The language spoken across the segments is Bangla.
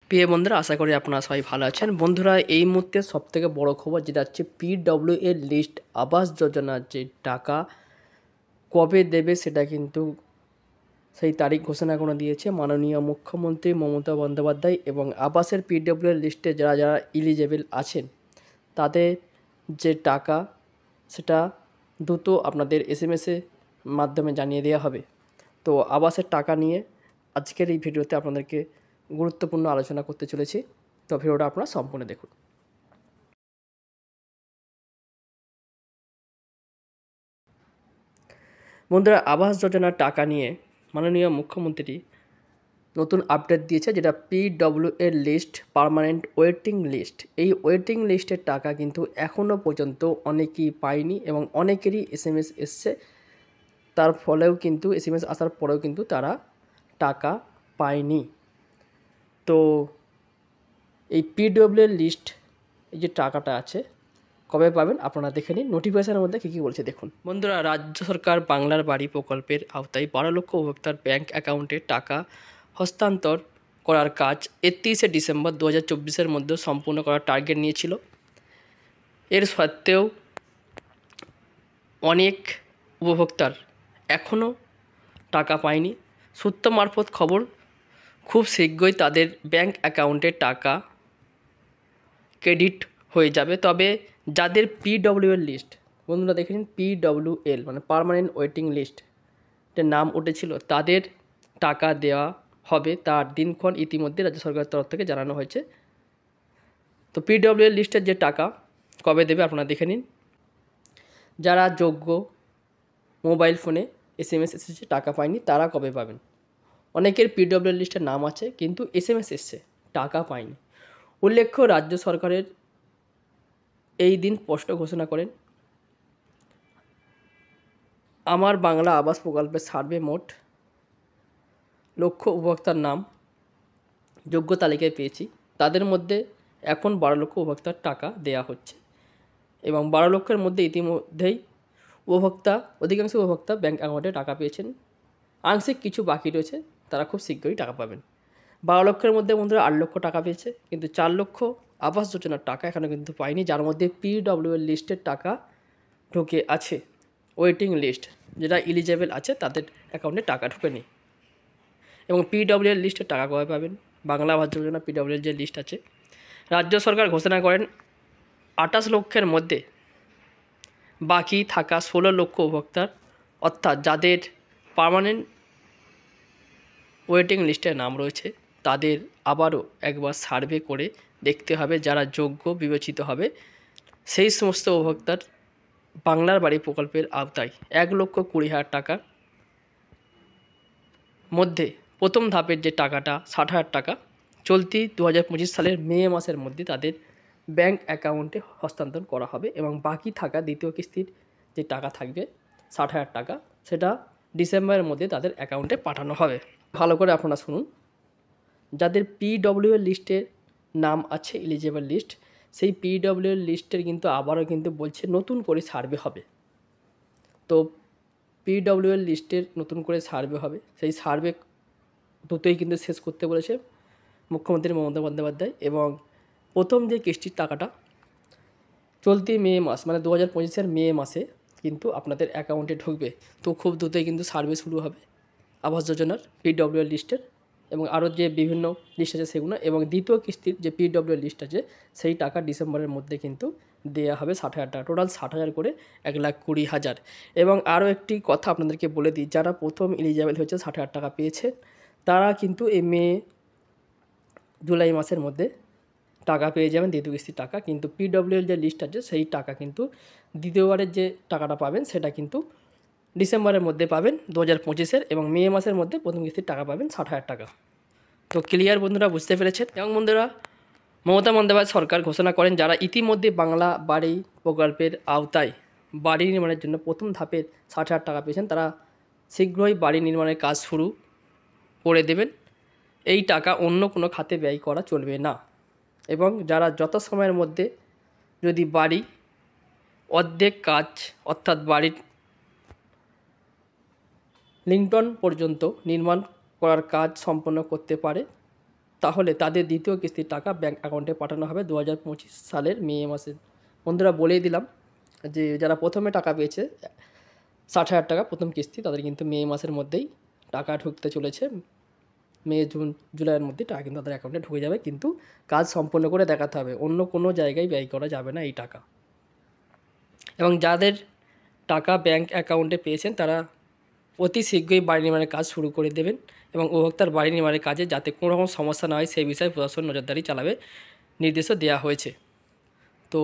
প্রিয় বন্ধুরা, আশা করি আপনারা সবাই ভালো আছেন। বন্ধুরা, এই মুহূর্তে সবথেকে বড় খবর যেটা হচ্ছে পিডব্লিউ এর লিস্ট আবাস যোজনার যে টাকা কবে দেবে সেটা কিন্তু সেই তারিখ ঘোষণা করে দিয়েছে মাননীয় মুখ্যমন্ত্রী মমতা বন্দ্যোপাধ্যায়। এবং আবাসের পিডব্লিউ এর লিস্টে যারা যারা এলিজেবল আছেন তাদের যে টাকা সেটা দ্রুত আপনাদের এসএমএসের মাধ্যমে জানিয়ে দেওয়া হবে। তো আবাসের টাকা নিয়ে আজকের এই ভিডিওতে আপনাদেরকে গুরুত্বপূর্ণ আলোচনা করতে চলেছি। তো ভিডিওটা আপনারা সম্পূর্ণ দেখুন। বন্ধুরা, আবাস যোজনার টাকা নিয়ে মাননীয় মুখ্যমন্ত্রী নতুন আপডেট দিয়েছে, যেটা পিডব্লিউ এর লিস্ট পার্মানেন্ট ওয়েটিং লিস্ট। এই ওয়েটিং লিস্টের টাকা কিন্তু এখনও পর্যন্ত অনেকেই পায়নি এবং অনেকেরই এসএমএস এসছে। তার ফলেও কিন্তু এসএমএস আসার পরেও কিন্তু তারা টাকা পায়নি। তো এই পিডব্লিউ এর লিস্ট এই যে টাকাটা আছে কবে পাবেন আপনারা দেখে নিন। নোটিফিকেশনের মধ্যে কী কী বলছে দেখুন। বন্ধুরা, রাজ্য সরকার বাংলার বাড়ি প্রকল্পের আওতায় 12 লক্ষ উপভোক্তার ব্যাংক অ্যাকাউন্টে টাকা হস্তান্তর করার কাজ 31শে ডিসেম্বর 2024-এর মধ্যে সম্পূর্ণ করার টার্গেট নিয়েছিল। এর সত্ত্বেও অনেক উপভোক্তার এখনও টাকা পায়নি। সূত্র মারফত খবর, খুব শীঘ্রই তাদের ব্যাংক অ্যাকাউন্টে টাকা ক্রেডিট হয়ে যাবে। তবে যাদের পিডব্লিউ এর লিস্ট, বন্ধুরা দেখে নিন, পিডব্লিউএল মানে পার্মানেন্ট ওয়েটিং লিস্টের নাম উঠেছিল, তাদের টাকা দেওয়া হবে। তার দিনক্ষণ ইতিমধ্যে রাজ্য সরকারের তরফ থেকে জানানো হয়েছে। তো পিডব্লিউ এর লিস্টের যে টাকা কবে দেবে আপনারা দেখে নিন। যারা যোগ্য, মোবাইল ফোনে এসএমএস এসেছে টাকা পায়নি, তারা কবে পাবেন? অনেকের পিডব্লিউ এর লিস্টের নাম আছে কিন্তু এসএমএস এসছে, টাকা পায়নি। উল্লেখ্য, রাজ্য সরকারের এই দিন স্পষ্ট ঘোষণা করেন, আমার বাংলা আবাস প্রকল্পের সার্ভে মোট লক্ষ উপভোক্তার নাম যোগ্য তালিকায় পেয়েছি। তাদের মধ্যে এখন 12 লক্ষ উপভোক্তার টাকা দেয়া হচ্ছে এবং 12 লক্ষের মধ্যে ইতিমধ্যেই অধিকাংশ উপভোক্তা ব্যাংক অ্যাকাউন্টে টাকা পেয়েছেন। আংশিক কিছু বাকি রয়েছে, তারা খুব শীঘ্রই টাকা পাবেন। 12 লক্ষের মধ্যে বন্ধুরা 8 লক্ষ টাকা পেয়েছে, কিন্তু 4 লক্ষ আবাস যোজনার টাকা এখনও কিন্তু পায়নি, যার মধ্যে পিডব্লিউ এর লিস্টের টাকা ঢুকে আছে। ওয়েটিং লিস্ট যেটা এলিজেবল আছে তাদের অ্যাকাউন্টে টাকা ঢুকেনি। এবং পিডব্লিউ এর লিস্টের টাকা কবে পাবেন? বাংলা আবাস যোজনা পিডব্লিউ এর যে লিস্ট আছে, রাজ্য সরকার ঘোষণা করেন 28 লক্ষের মধ্যে বাকি থাকা 16 লক্ষ উপভোক্তার, অর্থাৎ যাদের পার্মানেন্ট ওয়েটিং লিস্টে নাম রয়েছে তাদের আবারও একবার সার্ভে করে দেখতে হবে, যারা যোগ্য বিবেচিত হবে সেই সমস্ত উপভোক্তার বাংলার বাড়ি প্রকল্পের আওতায় 1,20,000 টাকার মধ্যে প্রথম ধাপের যে টাকাটা 60,000 টাকা চলতি 2025 সালের মে মাসের মধ্যে তাদের ব্যাংক অ্যাকাউন্টে হস্তান্তর করা হবে এবং বাকি থাকা দ্বিতীয় কিস্তির যে টাকা থাকবে 60,000 টাকা, সেটা ডিসেম্বরের মধ্যে তাদের অ্যাকাউন্টে পাঠানো হবে। ভালো করে আপনারা শুনুন, যাদের পিডব্লিউ এর লিস্টের নাম আছে এলিজেবল লিস্ট, সেই পিডব্লিউ এর লিস্টের কিন্তু আবারও কিন্তু বলছে নতুন করে সার্ভে হবে। তো পিডব্লিউ এর লিস্টের নতুন করে সার্ভে হবে, সেই সার্ভে দ্রুতই কিন্তু শেষ করতে বলেছে মুখ্যমন্ত্রী মমতা বন্দ্যোপাধ্যায়। এবং প্রথম যে কিস্তির টাকাটা চলতি মে মাস মানে 2025-এর মে মাসে কিন্তু আপনাদের অ্যাকাউন্টে ঢুকবে। তো খুব দ্রুতই কিন্তু সার্ভে শুরু হবে আবাস যোজনার পিডব্লিউ এর লিস্টের এবং আরও যে বিভিন্ন লিস্ট আছে সেগুলো। এবং দ্বিতীয় কিস্তির যে পিডব্লিউ এর লিস্ট আছে সেই টাকা ডিসেম্বরের মধ্যে কিন্তু দেওয়া হবে 60,000 টাকা, টোটাল 60,000 করে 1,20,000। এবং আরও একটি কথা আপনাদেরকে বলে দিই, যারা প্রথম এলিজেবল হয়েছে 60,000 টাকা পেয়েছে তারা কিন্তু এই জুলাই মাসের মধ্যে টাকা পেয়ে যাবেন দ্বিতীয় কিস্তির টাকা। কিন্তু পিডব্লিউ এর যে লিস্ট আছে সেই টাকা কিন্তু দ্বিতীয়বারের যে টাকাটা পাবেন সেটা কিন্তু ডিসেম্বরের মধ্যে পাবেন 2025-এর, এবং মে মাসের মধ্যে প্রথম কিস্তির টাকা পাবেন 60,000 টাকা। তো ক্লিয়ার বন্ধুরা, বুঝতে পেরেছেন? এবং বন্ধুরা, মমতা বন্দ্যোপাধ্যায় সরকার ঘোষণা করেন, যারা ইতিমধ্যে বাংলা বাড়ি প্রকল্পের আওতায় বাড়ি নির্মাণের জন্য প্রথম ধাপের 60,000 টাকা পেয়েছেন, তারা শীঘ্রই বাড়ি নির্মাণের কাজ শুরু করে দেবেন। এই টাকা অন্য কোনো খাতে ব্যয় করা চলবে না। এবং যারা যত সময়ের মধ্যে যদি বাড়ি অর্ধেক কাজ অর্থাৎ বাড়ির লিংটন পর্যন্ত নির্মাণ করার কাজ সম্পন্ন করতে পারে তাহলে তাদের দ্বিতীয় কিস্তির টাকা ব্যাঙ্ক অ্যাকাউন্টে পাঠানো হবে 2025 সালের মে মাসে। বন্ধুরা বলেই দিলাম যে যারা প্রথমে টাকা পেয়েছে 60,000 টাকা প্রথম কিস্তি, তাদের কিন্তু মে মাসের মধ্যেই টাকা ঢুকতে চলেছে। মে জুন জুলাইয়ের মধ্যে টাকা কিন্তু তাদের অ্যাকাউন্টে ঢুকে যাবে, কিন্তু কাজ সম্পন্ন করে দেখাতে হবে, অন্য কোনো জায়গায় ব্যয় করা যাবে না এই টাকা। এবং যাদের টাকা ব্যাঙ্ক অ্যাকাউন্টে পেয়েছেন তারা অতি শীঘ্রই বাড়ি নির্মাণের কাজ শুরু করে দেবেন এবং উপভোক্তার বাড়ি নির্মাণের কাজে যাতে কোনো রকম সমস্যা না হয় সেই বিষয়ে প্রশাসন নজরদারি চালাবে নির্দেশও দেওয়া হয়েছে। তো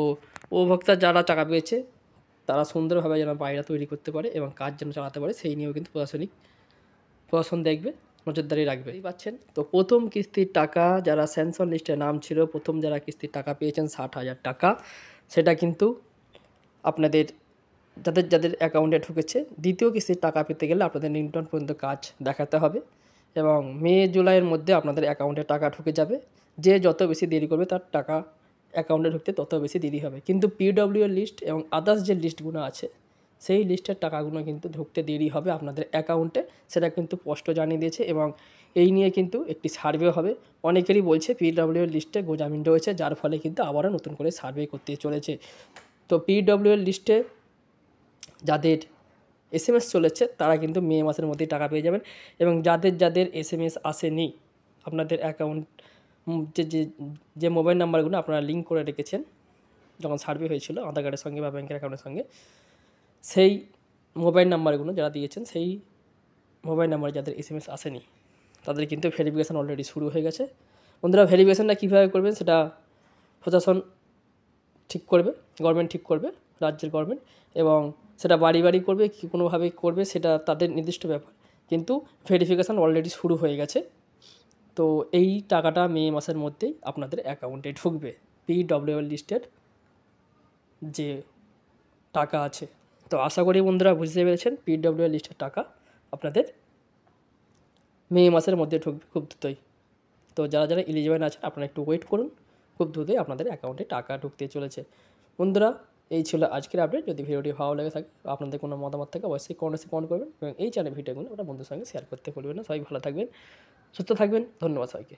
উপভোক্তা যারা টাকা পেয়েছে তারা সুন্দরভাবে যেন বাড়িটা তৈরি করতে পারে এবং কাজ যেন চালাতে পারে সেই নিয়েও কিন্তু প্রশাসন দেখবে, নজরদারি রাখবে। এই পাচ্ছেন তো প্রথম কিস্তির টাকা যারা স্যাংশন লিস্টে নাম ছিল, প্রথম যারা কিস্তির টাকা পেয়েছেন 60,000 টাকা, সেটা কিন্তু আপনাদের যাদের যাদের অ্যাকাউন্টে ঢুকেছে দ্বিতীয় কিস্তির টাকা পেতে গেলে আপনাদের নিউটন পর্যন্ত কাজ দেখাতে হবে এবং মে জুলাইয়ের মধ্যে আপনাদের অ্যাকাউন্টে টাকা ঢুকে যাবে। যে যত বেশি দেরি করবে তার টাকা অ্যাকাউন্টে ঢুকতে তত বেশি দেরি হবে। কিন্তু পিডব্লিউ লিস্ট এবং আদার্স যে লিস্টগুলো আছে সেই লিস্টের টাকাগুলো কিন্তু ঢুকতে দেরি হবে আপনাদের অ্যাকাউন্টে, সেটা কিন্তু স্পষ্ট জানিয়ে দিয়েছে। এবং এই নিয়ে কিন্তু একটি সার্ভে হবে। অনেকেরই বলছে পিডব্লিউ লিস্টে গোজামিন রয়েছে, যার ফলে কিন্তু আবারও নতুন করে সার্ভে করতে চলেছে। তো পিডব্লিউ লিস্টে যাদের এসএমএস চলেছে তারা কিন্তু মে মাসের মধ্যেই টাকা পেয়ে যাবেন এবং যাদের যাদের এসএমএস আসেনি আপনাদের অ্যাকাউন্ট যে যে যে মোবাইল নাম্বারগুলো আপনারা লিঙ্ক করে রেখেছেন যখন সার্ভে হয়েছিল আধার কার্ডের সঙ্গে বা ব্যাঙ্কের অ্যাকাউন্টের সঙ্গে, সেই মোবাইল নাম্বারগুলো যারা দিয়েছেন সেই মোবাইল নাম্বারে যাদের এসএমএস আসেনি তাদের কিন্তু ভেরিফিকেশান অলরেডি শুরু হয়ে গেছে। বন্ধুরা ভেরিফিকেশানটা কীভাবে করবেন সেটা প্রশাসন ঠিক করবে, গভর্নমেন্ট ঠিক করবে, রাজ্যের গভর্নমেন্ট, এবং সেটা বাড়ি বাড়ি করবে কি কোনোভাবে করবে সেটা তাদের নির্দিষ্ট ব্যাপার, কিন্তু ভেরিফিকেশান অলরেডি শুরু হয়ে গেছে। তো এই টাকাটা মে মাসের মধ্যেই আপনাদের অ্যাকাউন্টে ঢুকবে পিডব্লিউএল লিস্টের যে টাকা আছে। তো আশা করি বন্ধুরা বুঝতে পেরেছেন পিডব্লিউএল লিস্টের টাকা আপনাদের মে মাসের মধ্যে ঢুকবে খুব দ্রুতই। তো যারা যারা এলিজিবল আছেন আপনারা একটু ওয়েট করুন, খুব দ্রুতই আপনাদের অ্যাকাউন্টে টাকা ঢুকতে চলেছে। বন্ধুরা এই ছিল আজকের আপডেট। যদি ভিডিওটি ভালো লেগে থাকে আপনাদের কোনো মতামত থাকে অবশ্যই কমেন্ট করবেন এবং এই চ্যানেল ভিডিওগুলো ওটা বন্ধুর সঙ্গে শেয়ার করতে ভুলবেন না। সবাই ভালো থাকবেন, সুস্থ থাকবেন, ধন্যবাদ সবাইকে।